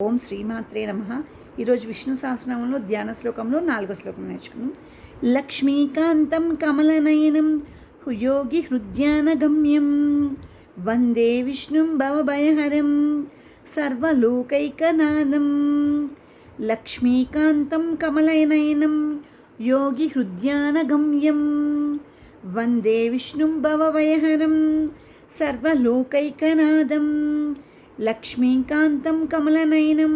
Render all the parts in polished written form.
ఓం శ్రీమాత్రే నమః. ఈరోజు విష్ణు సహస్రనామంలో ధ్యాన శ్లోకంలో 4వ శ్లోకం నేర్చుకున్నాం. లక్ష్మీకాంతం కమలనయనం యోగి హృద్యానగమ్యం వందే విష్ణుం భవభయహరం సర్వలోకైకనాథం. లక్ష్మీకాంతం కమలనయనం యోగి హృద్యానగమ్యం వందే విష్ణుం భవభయహరం సర్వలోకైకనాథం. లక్ష్మీకాంతం కమలనయనం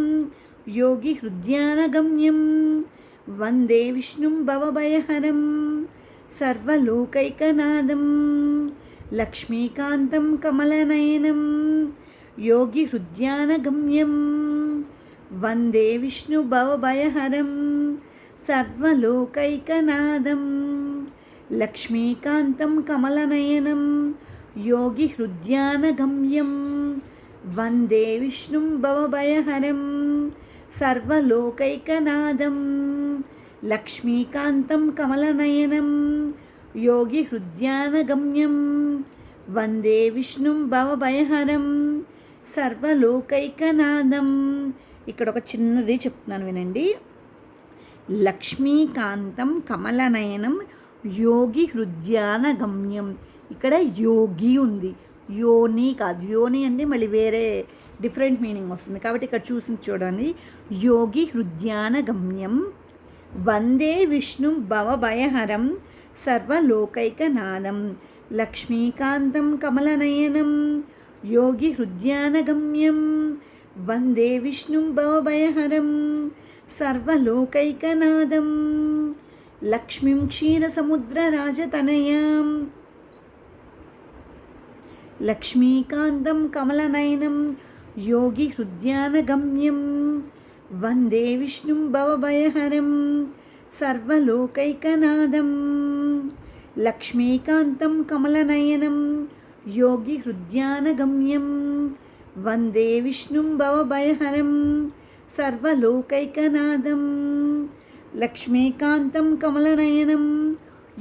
యోగి హృద్యానగమ్యం వందే విష్ణుం భవభయహరం సర్వలోకైకనాథం. లక్ష్మీకాంతం కమలనయనం యోగి హృద్యానగమ్యం వందే విష్ణు భవభయహరం సర్వలోకైకనాథం. లక్ష్మీకాంతం కమలనయనం యోగి హృద్యానగమ్యం వందే విష్ణుం భవభయహరం సర్వలోకైకనాథం. లక్ష్మీకాంతం కమలనయనం యోగి హృద్యానగమ్యం వందే విష్ణుం భవభయహరం సర్వలోకైకనాథం. ఇక్కడ ఒక చిన్నది చెప్తున్నాను వినండి. లక్ష్మీకాంతం కమలనయనం యోగి హృద్యానగమ్యం. ఇక్కడ యోగి ఉంది, యోని కాదు. యోని అంటే మళ్ళీ వేరే డిఫరెంట్ మీనింగ్ వస్తుంది కాబట్టి ఇక్కడ చూసి చూడండి. యోగి హృద్యానగమ్యం వందే విష్ణు భవభయహరం సర్వలోకైకనాథం. లక్ష్మీకాంతం కమలనయనం యోగి హృద్యానగమ్యం వందే విష్ణు భవభయహరం సర్వలోకైకనాథం. లక్ష్మీం క్షీరసముద్రరాజతనయాం లక్ష్మీకాంతం కమలనయనం యోగి హృద్యానగమ్యం వందే విష్ణుం భవభయహరం సర్వలోకైకనాథం. లక్ష్మీకాంతం కమలనయనం యోగి హృద్యానగమ్యం వందే విష్ణుం భవభయహరం సర్వలోకైకనాథం. లక్ష్మీకాంతం కమలనయనం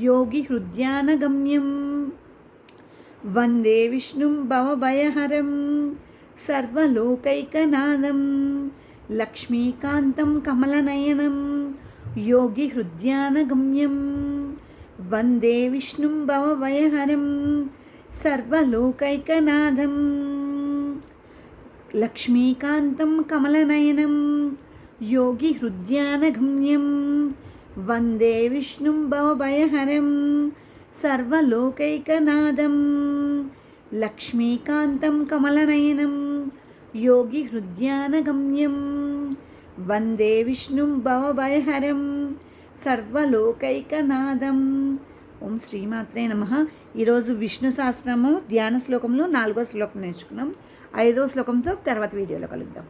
యోగి హృద్యానగమ్యం వందే విష్ణుం భవభయహరం సర్వలోకైకనాథం. లక్ష్మీకాంతం కమలనయనం యోగి హృద్యానగమ్యం వందే విష్ణుం భవభయహరం సర్వలోకైకనాథం. లక్ష్మీకాంతం కమలనయనం యోగి హృద్యానగమ్యం వందే విష్ణుం భవభయహరం సర్వలోకైకనాథం. లక్ష్మీకాంతం కమలనయనం యోగి హృద్యానగమ్యం వందే విష్ణుం భవభయహరం సర్వలోకైకనాథం. ఓం శ్రీమాత్రే నమః. ఈరోజు విష్ణు సహస్రనామం ధ్యాన శ్లోకంలో 4వ శ్లోకం నేర్చుకున్నాం. 5వ శ్లోకంతో తర్వాత వీడియోలో కలుద్దాం.